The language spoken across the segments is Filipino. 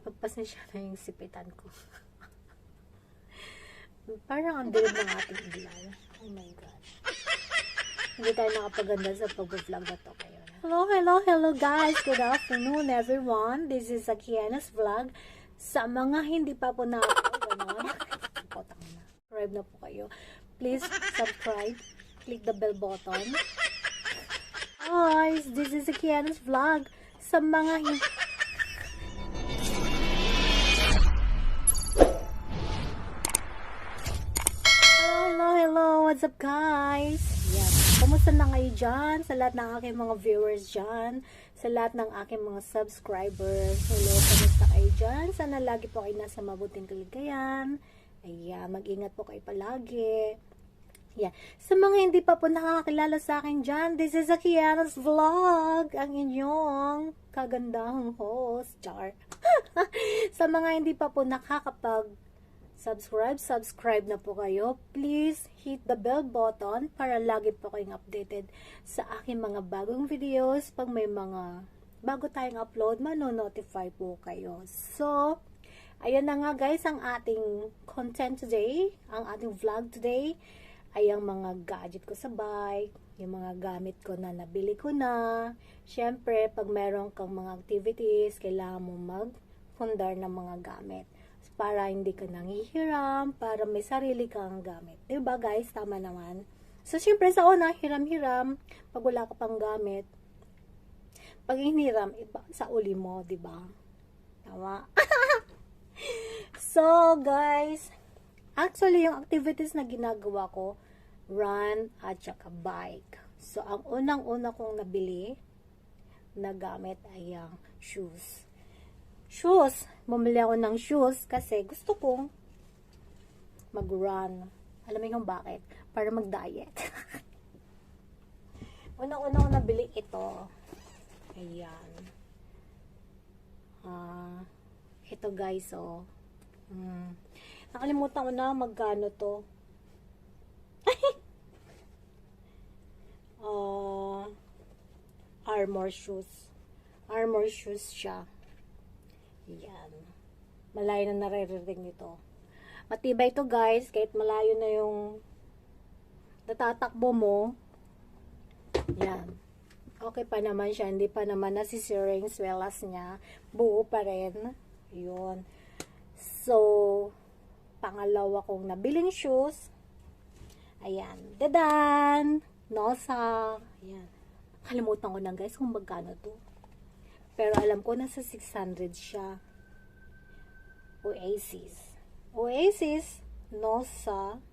Pagpasensya na yung sipitan ko. Parang ang dilim ng ating ilaw. Oh my God. Hindi tayo nakapaganda sa pag-vlog na to kayo. Hello guys. Good afternoon everyone. This is Akiana's vlog. Sa mga hindi pa po subscribe na po kayo. Please subscribe. Click the bell button. Guys, this is Akiana's vlog. Sa mga hindi... Hello, what's up guys? Yan. Kumusta na kayo dyan? Sa lahat ng aking mga viewers dyan, sa lahat ng aking mga subscribers, hello, kumusta kayo dyan? Sana lagi po kayo nasa mabuting kaligayan. Ayan, mag-ingat po kayo palagi. Yan. Sa mga hindi pa po nakakakilala sa akin dyan, this is Akiana's vlog, ang inyong kagandahang host, Char. Sa mga hindi pa po subscribe na po kayo. Please hit the bell button para lagi po kayong updated sa aking mga bagong videos. Pag may mga bago tayong upload, mano-notify po kayo. So, ayun na nga guys, ang ating content today, ang ating vlog today, ay ang mga gadget ko sa bike, yung mga gamit ko na nabili ko na. Syempre, pag meron kang mga activities, kailangan mo mag-pundar ng mga gamit. Para hindi ka nanghihiram, para may sarili kang gamit. Diba guys? Tama naman. So, syempre sa una, hiram-hiram. Pag wala ka pang gamit, pag hiniram, iba sa uli mo, diba? Tama? So, guys, actually, yung activities na ginagawa ko, run at saka bike. So, ang unang-una kong nabili na gamit ay ang shoes. Bumili ako ng shoes kasi gusto kong mag-run. Alam mo yung bakit? Para mag-diet. Unang-una ko nabili ito. Ayan. Ito guys, oh. Nakalimutan ko na magkano to. Armor shoes siya. Yan. Malayo na naririnig nito. Matibay to guys, kahit malayo na yung natatakbo mo. Yan. Okay pa naman siya, hindi pa naman nasisira yung swelas niya. Buo pa rin. Yun. So, pangalawa kong nabiling shoes. Ayan. Dadan! Nosa. Ayan. Kalimutan ko na guys kung magkano to. Pero alam ko nasa 600 siya. Oasis Nosa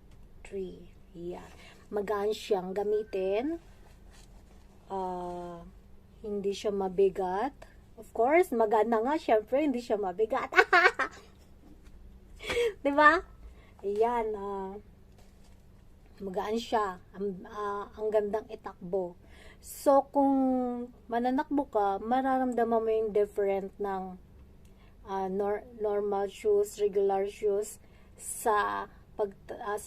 3. Yan. Magaan siyang gamitin. Hindi siya mabigat. Of course, magaan na nga. Syempre, hindi siya mabigat. Diba? Ayan. Magaan siya. Ang gandang itakbo. So, kung mananakbo ka, mararamdaman mo yung different ng normal shoes, regular shoes, sa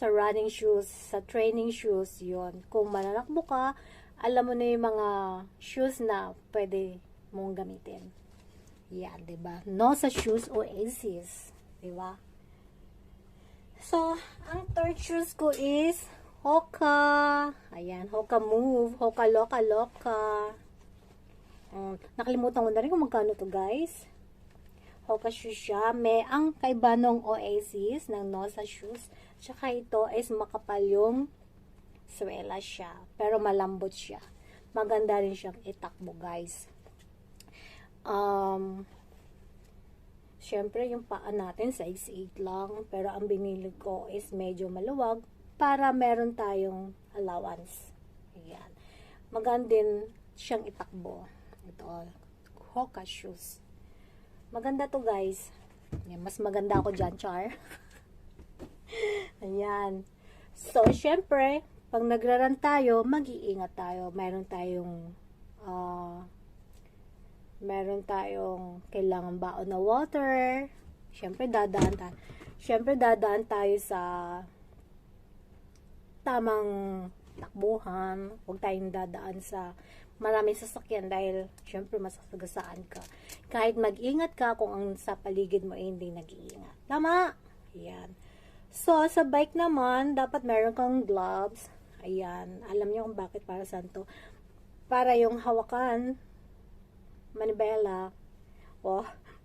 running shoes, sa training shoes, yon. Kung mananakbo ka, alam mo na yung mga shoes na pwede mong gamitin. Yan, diba? No sa shoes Oasis. Diba? So, ang third shoes ko is Hoka. Ayan, Hoka Move. Hoka Loka. Nakalimutan ko na rin kung magkano to guys. Hoka shoes siya. May ang kaiba ng Oasis, ng Nosa shoes. Tsaka ito is makapal yung swela siya. Pero malambot siya. Maganda rin siyang itakbo guys. Syempre yung paa natin size 8 lang. Pero ang binili ko is medyo maluwag, para meron tayong allowance. Ayan. Maganda din siyang itakbo. Ito, Hoka shoes. Maganda to guys. Ayan, mas maganda ako dyan, Char. Ayan. So, syempre, pag nagraran tayo, mag-iingat tayo. Meron tayong kailangan baon na water. Syempre, dadaan tayo sa tamang takbuhan. Huwag tayong dadaan sa maraming sasakyan dahil syempre masasagasaan ka. Kahit mag-ingat ka kung ang sa paligid mo ay hindi nag-iingat. Tama? Ayan. So, sa bike naman, dapat meron kang gloves. Ayan. Alam niyo kung bakit para saan to. Para yung hawakan, manibela,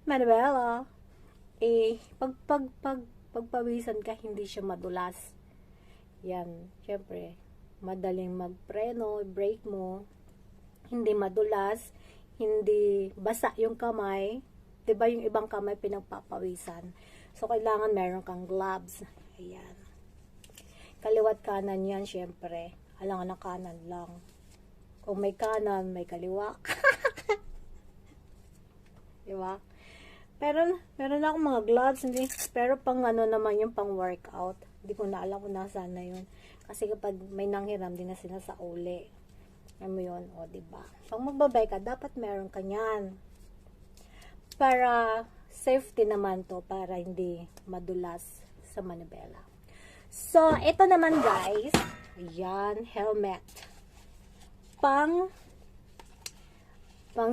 manibela, pagpawisan ka, hindi siya madulas. Yan. Syempre, madaling magpreno, brake mo, hindi madulas, hindi basa yung kamay. 'Di ba yung ibang kamay pinagpapawisan? So, kailangan meron kang gloves. Ayan. Kaliwat kanan yan, syempre. Alangan na kanan lang. Kung may kanan, may kaliwa. Diba? Pero, meron akong mga gloves, hindi. Pero pang ano naman yung pang workout. Hindi ko na alam kung nasaan na yun. Kasi kapag may nanghiram din na sila sa uli. Alam mo yun, o diba? Pag magbabay ka, dapat meron ka yan. Para safety naman to, para hindi madulas sa manibela. So, ito naman guys, ayan, helmet. Pang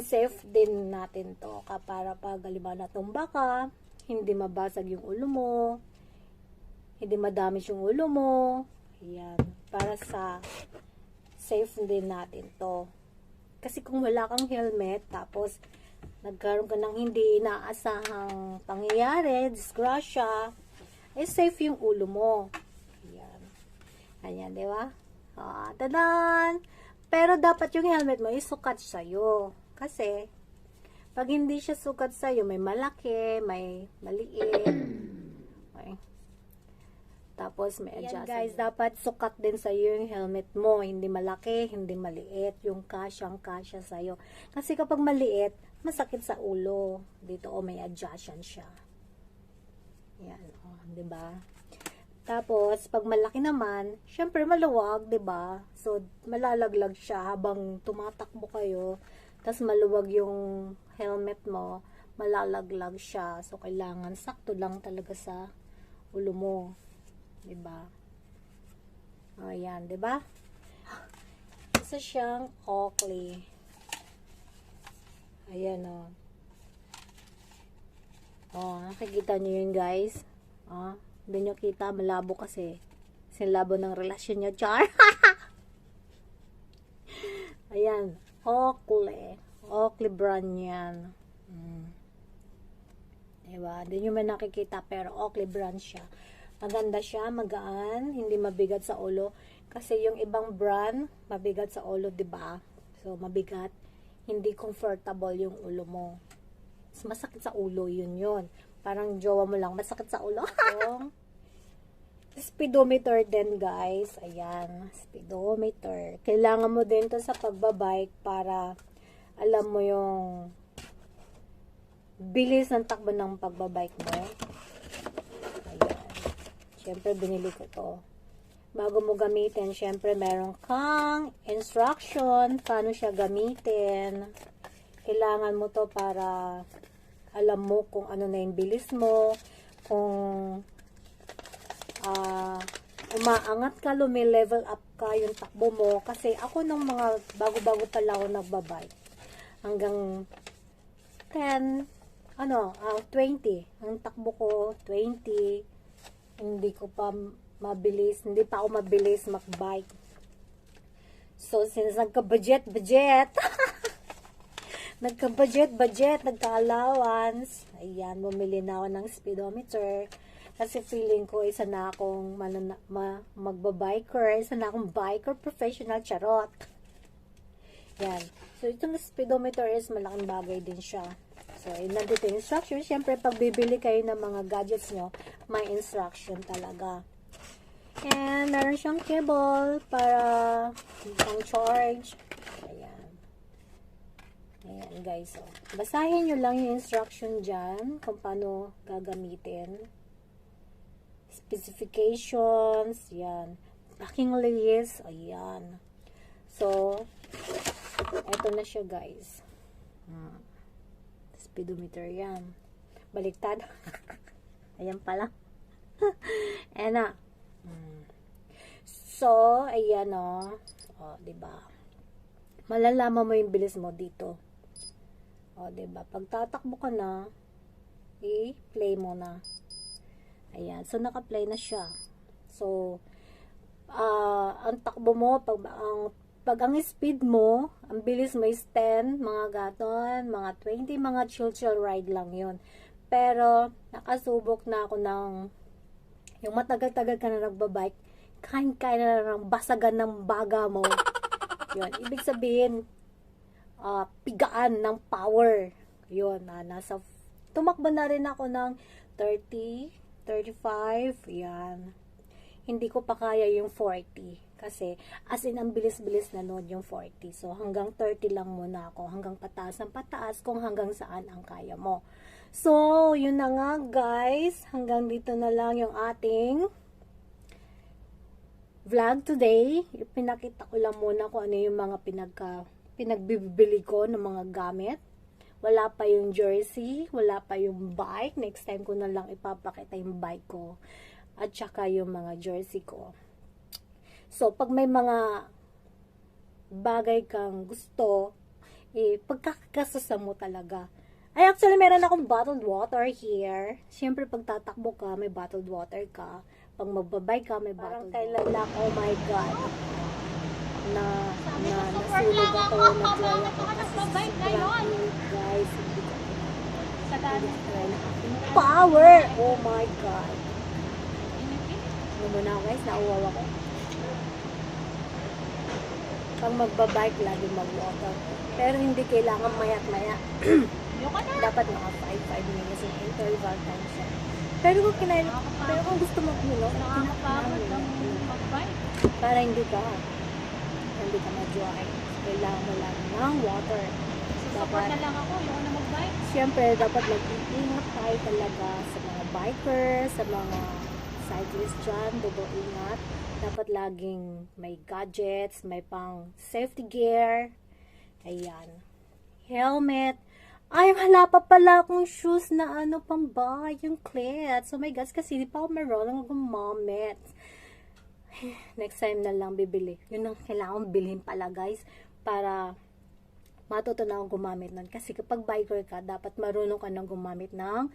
safe din natin to, para pag halimbawa natumba ka, hindi mabasag yung ulo mo, hindi madamage yung ulo mo. Ayan, para sa safe din natin to. Kasi kung wala kang helmet, tapos nagkaroon ka ng hindi inaasahang pangyayari, disgrasya, safe yung ulo mo. Ayan. Ayan, di ba? Tadan! Pero dapat yung helmet mo sukat sa'yo. Kasi, pag hindi siya sukat sa'yo, may malaki, may maliit. Okay. Tapos, may adjustment. Guys, dapat sukat din sa'yo yung helmet mo. Hindi malaki, hindi maliit. Yung kasyang-kasya sa'yo. Kasi kapag maliit, masakit sa ulo. Dito, may adjustment siya. Yan, diba? Tapos, pag malaki naman, syempre maluwag, diba? So, malalaglag siya habang tumatakbo kayo. Tapos, maluwag yung helmet mo, malalaglag siya. So, kailangan sakto lang talaga sa ulo mo. Diba? Ayan, diba? Isa siyang Oakley. Ayan, nakikita nyo yun, guys. Hindi nyo kita, malabo kasi. Sinlabo ng relasyon nyo, char. Ayan, Oakley. Oakley brand yan. Diba? Hindi nyo man nakikita, pero Oakley brand siya. Maganda siya, magaan, hindi mabigat sa ulo. Kasi yung ibang brand, mabigat sa ulo, diba? So, mabigat. Hindi comfortable yung ulo mo. Masakit sa ulo, yun. Parang jowa mo lang, masakit sa ulo. Speedometer din, guys. Ayan, speedometer. Kailangan mo din to sa pagbabike para alam mo yung bilis ng takbo ng pagbabike mo. Ayan. Siyempre, binili ko to. Bago mo gamitin, syempre meron kang instruction paano siya gamitin. Kailangan mo to para alam mo kung ano na yung bilis mo, kung umaangat ka, level up ka yung takbo mo. Kasi ako nung mga bago-bago pala ako nagbabike, hanggang 20. Ang takbo ko, 20. Hindi pa ako mabilis magbike. So, since nagka-budget, nagka-allowance, ayan, bumili na ako ng speedometer. Kasi feeling ko, isa na akong magbabiker, isa na akong biker professional, charot. Yan. So, itong speedometer is malaking bagay din siya. So, nandito yung instruction. Siyempre, pag bibili kayo ng mga gadgets nyo, may instruction talaga. And, meron siyang cable para pang charge. Ayan. Ayan, guys. So, basahin nyo lang yung instruction dyan kung paano gagamitin. Specifications. Yan. Packing list. Ayan. So, eto na siya, guys. Speedometer yan. Baliktad. Ayan pala. Ayan na. So, ayan o. O, diba? malalaman mo yung bilis mo dito. O, diba? Pag tatakbo ka na, i-play mo na. Ayan. So, naka-play na siya. So, ang takbo mo, pag ang speed mo, ang bilis mo is 10, mga gaton, mga 20, mga chill ride lang yun. Pero, nakasubok na ako ng, yung matagal-tagal ka na nagbabike, kain-kain na lang basagan ng baga mo. Yun. Ibig sabihin, pigaan ng power. Yun. Tumakbo na rin ako ng 30, 35, yan. Hindi ko pa kaya yung 40. Kasi, as in, ang bilis-bilis na noon yung 40. So, hanggang 30 lang muna ako. Hanggang pataas ang pataas kung hanggang saan ang kaya mo. So, yun na nga guys. Hanggang dito na lang yung ating vlog today. Pinakita ko lang muna kung ano yung mga pinagbibili ko ng mga gamit. Wala pa yung jersey. Wala pa yung bike. Next time ko na lang ipapakita yung bike ko. At saka yung mga jersey ko. So, pag may mga bagay kang gusto, pagkakagastusan mo talaga. Ay, actually, meron akong bottled water here. Siyempre, pag tatakbo ka, may bottled water ka. Pag magbabay ka, may bottled water. Parang kailan lang, oh my God, nasunog ako, nag-dry ako. Magbabike ngayon. Guys, hindi ko Sa dami. power! Oh my God. Ano mo na guys, nauwaw ako. Pag magbabike, lagi mag-water. Pero hindi kailangan mayat-maya. Dapat mga 5 minutes yung interval time siya. Pero kung gusto mo Nakakapagod ang magbike. para hindi ka ma-dry. Kailangan mo lang ng water. Support na lang ako, yung na magbike. Siyempre, dapat mag-iingat tayo talaga sa mga bikers, sa mga cyclists dyan, ingat. Dapat laging may gadgets, may pang safety gear. Ayan. Helmet. Ay, wala pa pala akong shoes na pang-buy, yung cleats. Oh my gosh, kasi di pa ako marunong gumamit. Next time na lang bibili. Yun ang kailangan bilhin pala guys, para matutunan akong gumamit nun. Kasi kapag biker ka, dapat marunong ka nang gumamit ng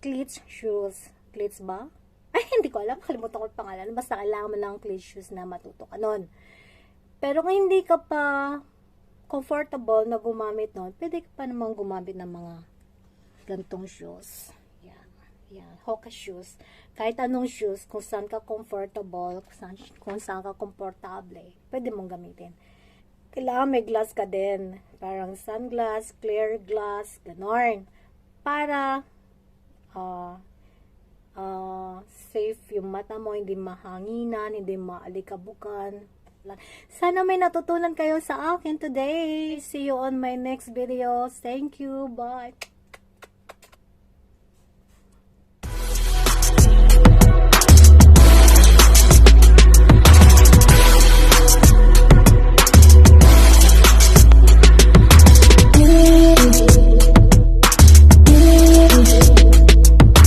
cleats shoes. Cleats ba? Ay, hindi ko alam. Kalimutan ko yung pangalan. Basta kailangan mo lang cleats shoes na matuto ka nun. Pero kung hindi ka pa comfortable na gumamit nun, pwede ka pa namang gumamit ng mga gantong shoes. Yan. Yan. Hoka shoes. Kahit anong shoes, kung saan ka comfortable, kung saan ka komportable, pwede mong gamitin. Kailangan may glass ka din. Parang sunglass, clear glass, ganon. Para, safe yung mata mo, hindi mahanginan, hindi maalikabukan. Sana may natutunan kayo sa akin today. See you on my next video. Thank you. Bye.